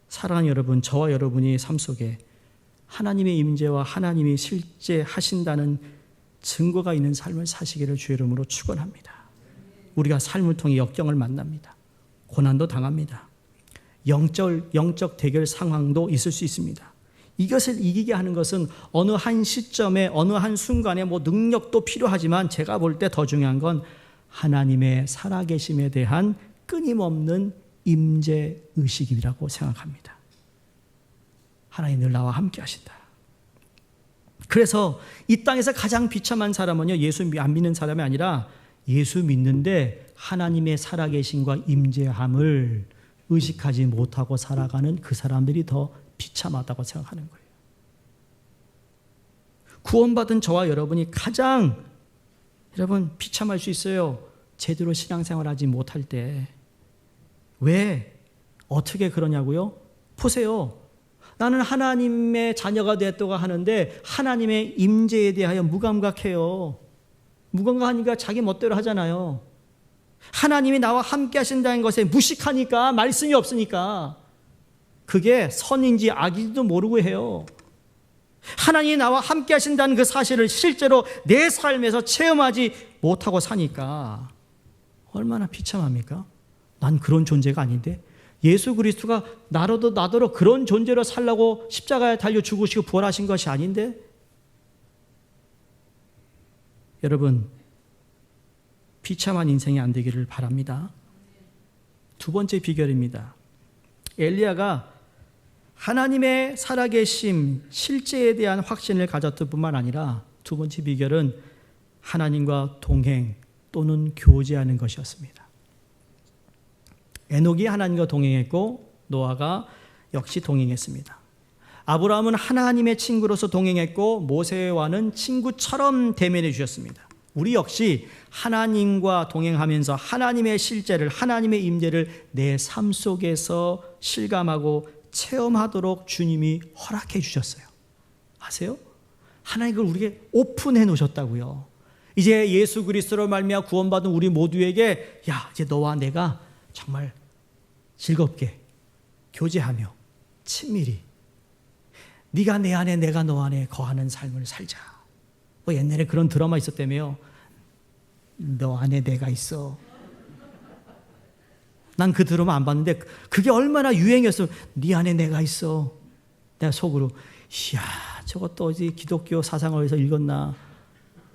A: 사랑하는 여러분, 저와 여러분이 삶 속에 하나님의 임재와 하나님이 실제 하신다는 증거가 있는 삶을 사시기를 주의 이름으로 축원합니다. 우리가 삶을 통해 역경을 만납니다. 고난도 당합니다. 영적 대결 상황도 있을 수 있습니다. 이것을 이기게 하는 것은 어느 한 시점에 어느 한 순간에 능력도 필요하지만 제가 볼 때 더 중요한 건 하나님의 살아계심에 대한 끊임없는 임재 의식이라고 생각합니다. 하나님 늘 나와 함께 하신다. 그래서 이 땅에서 가장 비참한 사람은요, 예수 안 믿는 사람이 아니라 예수 믿는데 하나님의 살아계심과 임재함을 의식하지 못하고 살아가는 그 사람들이 더 비참하다고 생각하는 거예요. 구원받은 저와 여러분이 가장 여러분 비참할 수 있어요. 제대로 신앙생활하지 못할 때. 왜? 어떻게 그러냐고요? 보세요. 나는 하나님의 자녀가 됐다고 하는데 하나님의 임재에 대하여 무감각해요. 무감각하니까 자기 멋대로 하잖아요. 하나님이 나와 함께 하신다는 것에 무식하니까, 말씀이 없으니까 그게 선인지 악인지도 모르고 해요. 하나님이 나와 함께 하신다는 그 사실을 실제로 내 삶에서 체험하지 못하고 사니까 얼마나 비참합니까? 난 그런 존재가 아닌데, 예수 그리스도가 나더러 그런 존재로 살라고 십자가에 달려 죽으시고 부활하신 것이 아닌데. 여러분, 비참한 인생이 안 되기를 바랍니다. 두 번째 비결입니다. 엘리야가 하나님의 살아계심, 실제에 대한 확신을 가졌을 뿐만 아니라 두 번째 비결은 하나님과 동행 또는 교제하는 것이었습니다. 에녹이 하나님과 동행했고 노아가 역시 동행했습니다. 아브라함은 하나님의 친구로서 동행했고 모세와는 친구처럼 대면해 주셨습니다. 우리 역시 하나님과 동행하면서 하나님의 실제를, 하나님의 임재를 내 삶 속에서 실감하고 체험하도록 주님이 허락해 주셨어요. 아세요? 하나님 그걸 우리에게 오픈해 놓으셨다고요. 이제 예수 그리스도로 말미암아 구원받은 우리 모두에게, 야, 이제 너와 내가 정말 즐겁게 교제하며 친밀히 네가 내 안에 내가 너 안에 거하는 삶을 살자. 뭐 옛날에 그런 드라마 있었다며요. 너 안에 내가 있어. 난 그 드라마 안 봤는데 그게 얼마나 유행이었어. 네 안에 내가 있어. 내가 속으로, 이야, 저것도 어디 기독교 사상어에서 읽었나.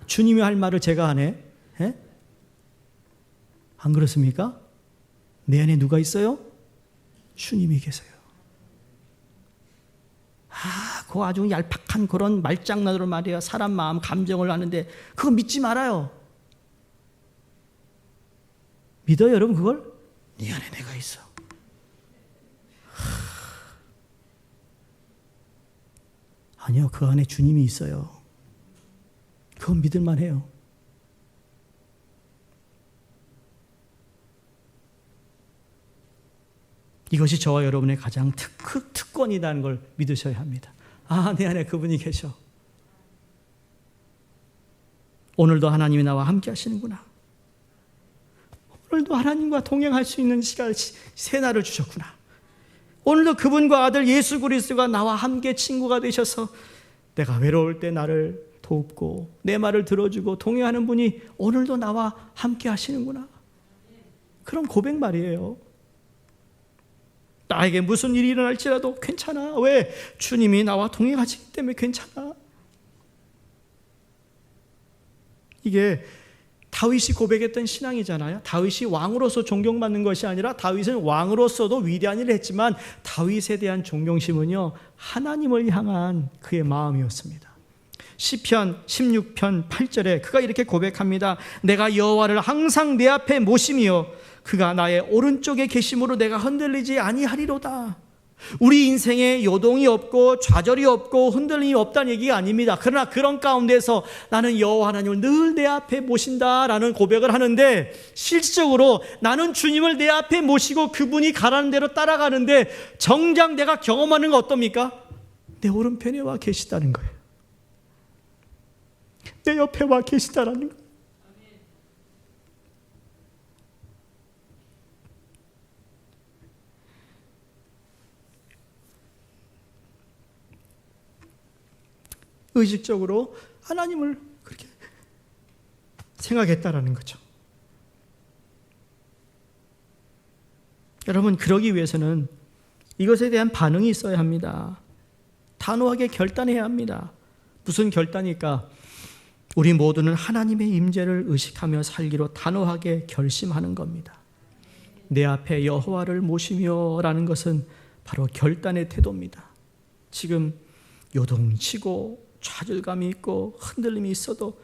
A: 주님이 할 말을 제가 하네. 에? 안 그렇습니까? 내 안에 누가 있어요? 주님이 계세요. 그 아주 얄팍한 그런 말장난으로 말이에요. 사람 마음, 감정을 하는데 그거 믿지 말아요. 믿어요, 여러분 그걸? 네 안에 내가 있어. 아니요, 그 안에 주님이 있어요. 그건 믿을만 해요. 이것이 저와 여러분의 가장 특권이라는 걸 믿으셔야 합니다. 아, 내 안에 그분이 계셔. 오늘도 하나님이 나와 함께 하시는구나. 오늘도 하나님과 동행할 수 있는 시간, 새날을 주셨구나. 오늘도 그분과 아들 예수 그리스도가 나와 함께 친구가 되셔서 내가 외로울 때 나를 돕고 내 말을 들어주고 동행하는 분이 오늘도 나와 함께 하시는구나. 그런 고백 말이에요. 나에게 무슨 일이 일어날지라도 괜찮아. 왜? 주님이 나와 동행하시기 때문에 괜찮아. 이게 다윗이 고백했던 신앙이잖아요. 다윗이 왕으로서 존경받는 것이 아니라 다윗은 왕으로서도 위대한 일을 했지만 다윗에 대한 존경심은요, 하나님을 향한 그의 마음이었습니다. 시편 16편 8절에 그가 이렇게 고백합니다. 내가 여호와를 항상 내 앞에 모시며 그가 나의 오른쪽에 계심으로 내가 흔들리지 아니하리로다. 우리 인생에 요동이 없고 좌절이 없고 흔들림이 없다는 얘기가 아닙니다. 그러나 그런 가운데서 나는 여호와 하나님을 늘 내 앞에 모신다라는 고백을 하는데, 실질적으로 나는 주님을 내 앞에 모시고 그분이 가라는 대로 따라가는데 정작 내가 경험하는 건 어떻습니까? 내 오른편에 와 계시다는 거예요. 내 옆에 와 계시다라는 거예요. 의식적으로 하나님을 그렇게 생각했다라는 거죠. 여러분, 그러기 위해서는 이것에 대한 반응이 있어야 합니다. 단호하게 결단해야 합니다. 무슨 결단일까? 우리 모두는 하나님의 임재를 의식하며 살기로 단호하게 결심하는 겁니다. 내 앞에 여호와를 모시며 라는 것은 바로 결단의 태도입니다. 지금 요동치고 좌절감이 있고 흔들림이 있어도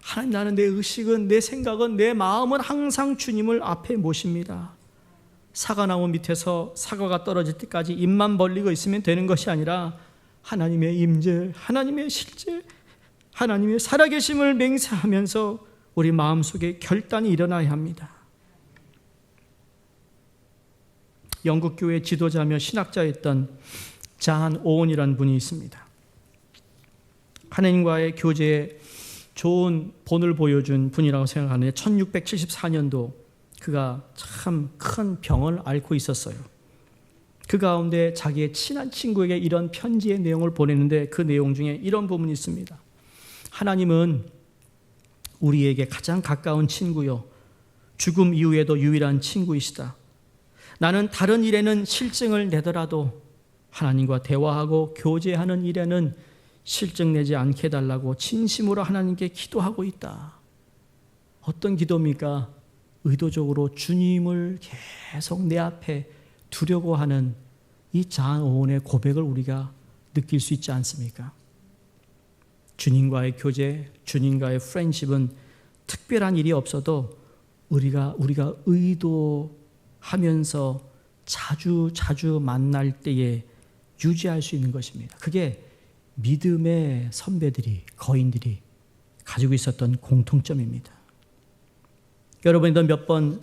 A: 하나님, 나는 내 의식은, 내 생각은, 내 마음은 항상 주님을 앞에 모십니다. 사과나무 밑에서 사과가 떨어질 때까지 입만 벌리고 있으면 되는 것이 아니라 하나님의 임재, 하나님의 실제, 하나님의 살아계심을 맹세하면서 우리 마음속에 결단이 일어나야 합니다. 영국 교회 지도자며 신학자였던 잔 오원이라는 분이 있습니다. 하나님과의 교제에 좋은 본을 보여준 분이라고 생각하는데 1674년도 그가 참 큰 병을 앓고 있었어요. 그 가운데 자기의 친한 친구에게 이런 편지의 내용을 보내는데 그 내용 중에 이런 부분이 있습니다. 하나님은 우리에게 가장 가까운 친구요, 죽음 이후에도 유일한 친구이시다. 나는 다른 일에는 실증을 내더라도 하나님과 대화하고 교제하는 일에는 실증 내지 않게 해달라고 진심으로 하나님께 기도하고 있다. 어떤 기도입니까? 의도적으로 주님을 계속 내 앞에 두려고 하는 이 잔 오원의 고백을 우리가 느낄 수 있지 않습니까? 주님과의 교제, 주님과의 프렌십은 특별한 일이 없어도 우리가 의도하면서 자주 만날 때에 유지할 수 있는 것입니다. 그게 믿음의 선배들이, 거인들이 가지고 있었던 공통점입니다. 여러분도 몇 번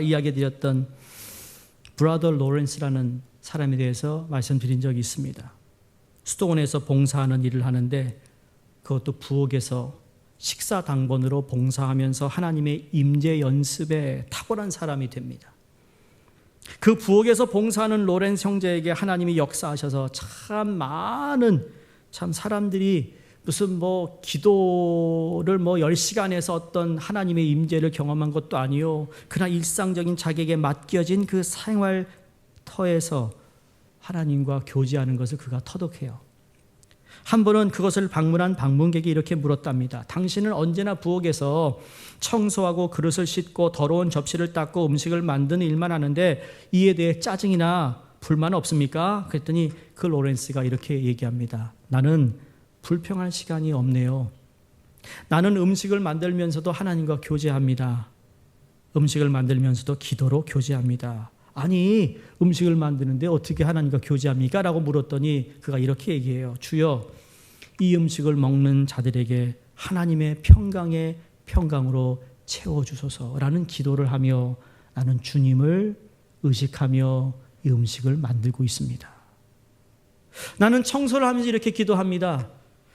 A: 이야기 드렸던 브라더 로렌스라는 사람에 대해서 말씀드린 적이 있습니다. 수도원에서 봉사하는 일을 하는데 그것도 부엌에서 식사 당번으로 봉사하면서 하나님의 임재 연습에 탁월한 사람이 됩니다. 그 부엌에서 봉사하는 로렌스 형제에게 하나님이 역사하셔서 참 많은 사람들이 무슨 기도를 10시간 해서 어떤 하나님의 임재를 경험한 것도 아니요. 그러나 일상적인 자기에게 맡겨진 그 생활터에서 하나님과 교제하는 것을 그가 터득해요. 한 번은 그것을 방문한 방문객이 이렇게 물었답니다. 당신은 언제나 부엌에서 청소하고 그릇을 씻고 더러운 접시를 닦고 음식을 만드는 일만 하는데 이에 대해 짜증이나 불만 없습니까? 그랬더니 그 로렌스가 이렇게 얘기합니다. 나는 불평할 시간이 없네요. 나는 음식을 만들면서도 하나님과 교제합니다. 음식을 만들면서도 기도로 교제합니다. 아니, 음식을 만드는데 어떻게 하나님과 교제합니까? 라고 물었더니 그가 이렇게 얘기해요. 주여, 이 음식을 먹는 자들에게 하나님의 평강의 평강으로 채워주소서라는 기도를 하며 나는 주님을 의식하며 이 음식을 만들고 있습니다. 나는 청소를 하면서 이렇게 기도합니다.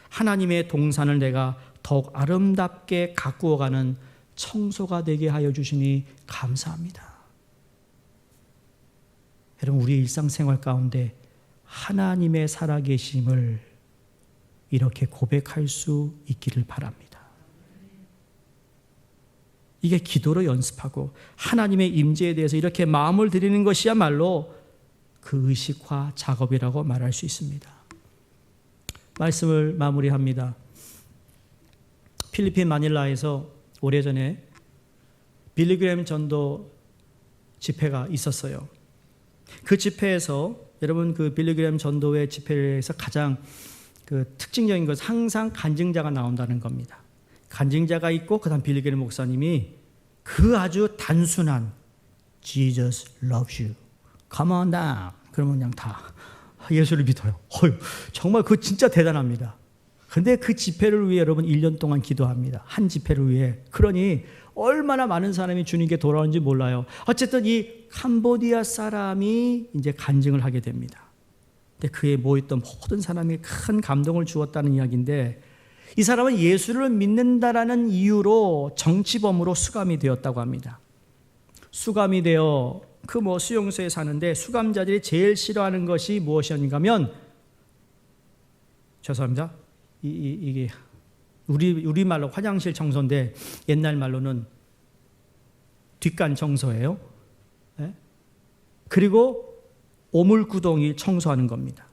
A: 하나님의 동산을 내가 더욱 아름답게 가꾸어가는 청소가 되게 하여 주시니 감사합니다. 여러분, 우리의 일상생활 가운데 하나님의 살아계심을 이렇게 고백할 수 있기를 바랍니다. 이게 기도로 연습하고 하나님의 임재에 대해서 이렇게 마음을 드리는 것이야말로 그 의식화 작업이라고 말할 수 있습니다. 말씀을 마무리합니다. 필리핀 마닐라에서 오래전에 빌리그램 전도 집회가 있었어요. 그 집회에서 여러분 그 빌리그램 전도회 집회에서 가장 그 특징적인 것은 항상 간증자가 나온다는 겁니다. 간증자가 있고 그다음 빌리그램 목사님이 그 아주 단순한 Jesus loves you. Come on down. 그러면 그냥 다 예수를 믿어요. 정말 그거 진짜 대단합니다. 근데 그 집회를 위해 여러분 1년 동안 기도합니다. 한 집회를 위해. 그러니 얼마나 많은 사람이 주님께 돌아오는지 몰라요. 어쨌든 이 캄보디아 사람이 이제 간증을 하게 됩니다. 근데 그에 모였던 모든 사람이 큰 감동을 주었다는 이야기인데 이 사람은 예수를 믿는다라는 이유로 정치범으로 수감이 되었다고 합니다. 수감이 되어 수용소에 사는데 수감자들이 제일 싫어하는 것이 무엇이었는가 하면 죄송합니다. 이게 우리말로 화장실 청소인데 옛날 말로는 뒷간 청소예요. 네? 그리고 오물구덩이 청소하는 겁니다.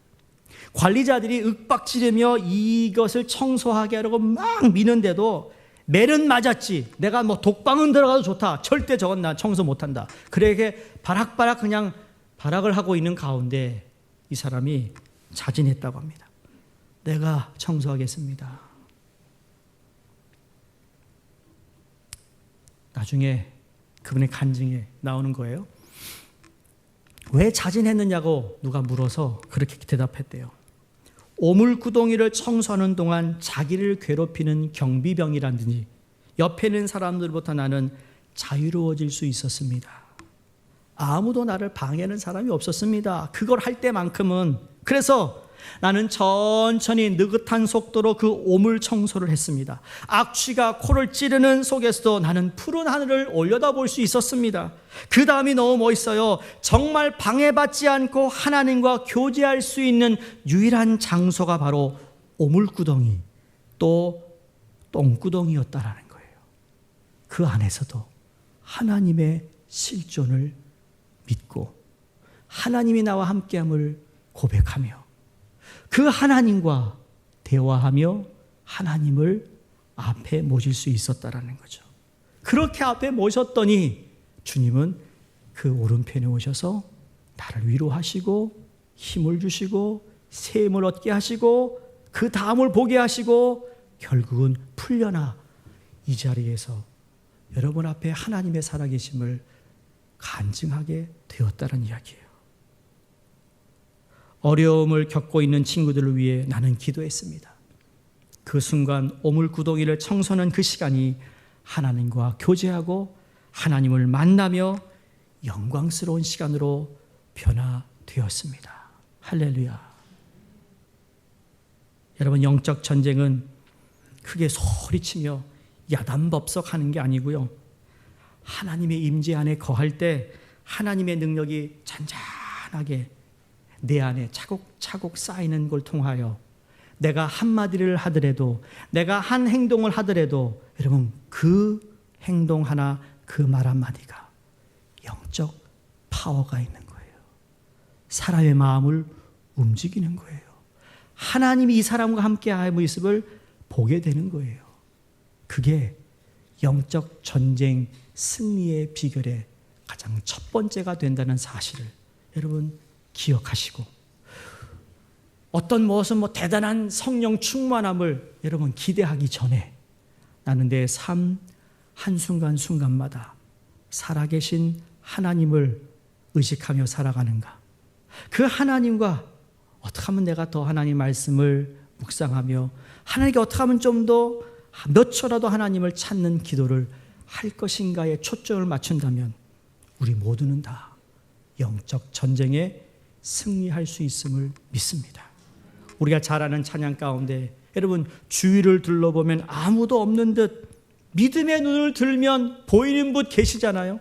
A: 관리자들이 윽박지르며 이것을 청소하게 하려고 막 미는데도 매는 맞았지. 내가 독방은 들어가도 좋다. 절대 저건 나 청소 못한다. 그렇게 바락바락 그냥 발악을 하고 있는 가운데 이 사람이 자진했다고 합니다. 내가 청소하겠습니다. 나중에 그분의 간증에 나오는 거예요. 왜 자진했느냐고 누가 물어서 그렇게 대답했대요. 오물구덩이를 청소하는 동안 자기를 괴롭히는 경비병이라든지 옆에 있는 사람들부터 나는 자유로워질 수 있었습니다. 아무도 나를 방해하는 사람이 없었습니다. 그걸 할 때만큼은. 그래서 나는 천천히 느긋한 속도로 그 오물 청소를 했습니다. 악취가 코를 찌르는 속에서도 나는 푸른 하늘을 올려다볼 수 있었습니다. 그 다음이 너무 멋있어요. 정말 방해받지 않고 하나님과 교제할 수 있는 유일한 장소가 바로 오물구덩이 또 똥구덩이였다라는 거예요. 그 안에서도 하나님의 실존을 믿고 하나님이 나와 함께함을 고백하며 그 하나님과 대화하며 하나님을 앞에 모실 수 있었다라는 거죠. 그렇게 앞에 모셨더니 주님은 그 오른편에 오셔서 나를 위로하시고 힘을 주시고 새 힘을 얻게 하시고 그 다음을 보게 하시고 결국은 풀려나 이 자리에서 여러분 앞에 하나님의 살아계심을 간증하게 되었다는 이야기예요. 어려움을 겪고 있는 친구들을 위해 나는 기도했습니다. 그 순간 오물구덩이를 청소하는 그 시간이 하나님과 교제하고 하나님을 만나며 영광스러운 시간으로 변화되었습니다. 할렐루야. 여러분, 영적 전쟁은 크게 소리치며 야단법석하는 게 아니고요. 하나님의 임재 안에 거할 때 하나님의 능력이 잔잔하게 내 안에 차곡차곡 쌓이는 걸 통하여 내가 한마디를 하더라도 내가 한 행동을 하더라도 여러분 그 행동 하나 그 말 한마디가 영적 파워가 있는 거예요. 사람의 마음을 움직이는 거예요. 하나님이 이 사람과 함께할 모습을 보게 되는 거예요. 그게 영적 전쟁 승리의 비결의 가장 첫 번째가 된다는 사실을 여러분 기억하시고 어떤 무슨 대단한 성령 충만함을 여러분 기대하기 전에 나는 내 삶 한순간순간마다 살아계신 하나님을 의식하며 살아가는가? 그 하나님과 어떻게 하면 내가 더 하나님 말씀을 묵상하며 하나님께 어떻게 하면 좀 더 몇 초라도 하나님을 찾는 기도를 할 것인가에 초점을 맞춘다면 우리 모두는 다 영적 전쟁에 승리할 수 있음을 믿습니다. 우리가 잘 아는 찬양 가운데 여러분 주위를 둘러보면 아무도 없는 듯 믿음의 눈을 들면 보이는 분 계시잖아요.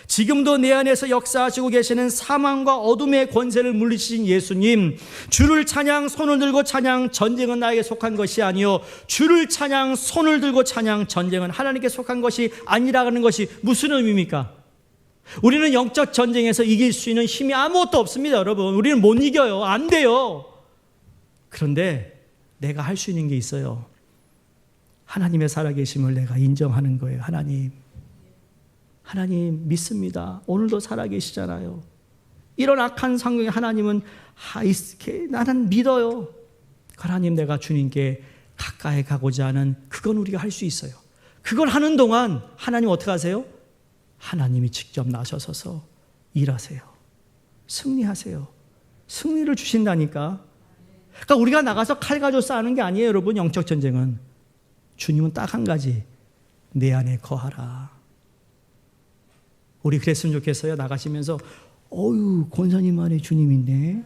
A: 지금도 내 안에서 역사하시고 계시는 사망과 어둠의 권세를 물리치신 예수님, 주를 찬양, 손을 들고 찬양, 전쟁은 나에게 속한 것이 아니요 주를 찬양, 손을 들고 찬양, 전쟁은 하나님께 속한 것이 아니라는 것이 무슨 의미입니까? 우리는 영적 전쟁에서 이길 수 있는 힘이 아무것도 없습니다. 여러분, 우리는 못 이겨요. 안 돼요. 그런데 내가 할 수 있는 게 있어요. 하나님의 살아계심을 내가 인정하는 거예요. 하나님 믿습니다. 오늘도 살아계시잖아요. 이런 악한 상황에 하나님은 나는 믿어요. 하나님, 내가 주님께 가까이 가고자 하는 그건 우리가 할 수 있어요. 그걸 하는 동안 하나님 어떻게 하세요? 하나님이 직접 나서셔서 일하세요. 승리하세요. 승리를 주신다니까. 그러니까 우리가 나가서 칼 가지고 싸우는 게 아니에요. 여러분, 영적 전쟁은 주님은 딱 한 가지, 내 안에 거하라. 우리 그랬으면 좋겠어요. 나가시면서 어유 권사님 안에 주님 있네.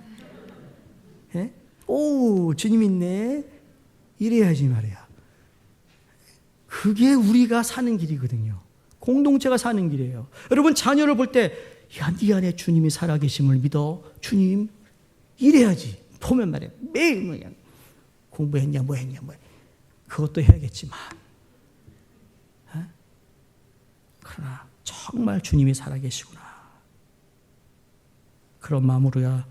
A: 예? 오 주님 있네. 이래야지 말이야. 그게 우리가 사는 길이거든요. 공동체가 사는 길이에요. 여러분 자녀를 볼 때 야, 네 안에 주님이 살아계심을 믿어. 주님 이래야지. 보면 말이야. 매일 그냥 공부했냐 뭐 했냐 뭐 그것도 해야겠지만 그러나 정말 주님이 살아계시구나. 그런 마음으로야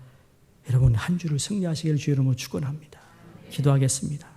A: 여러분 한 주를 승리하시기를 주의 이름으로 축원합니다. 기도하겠습니다.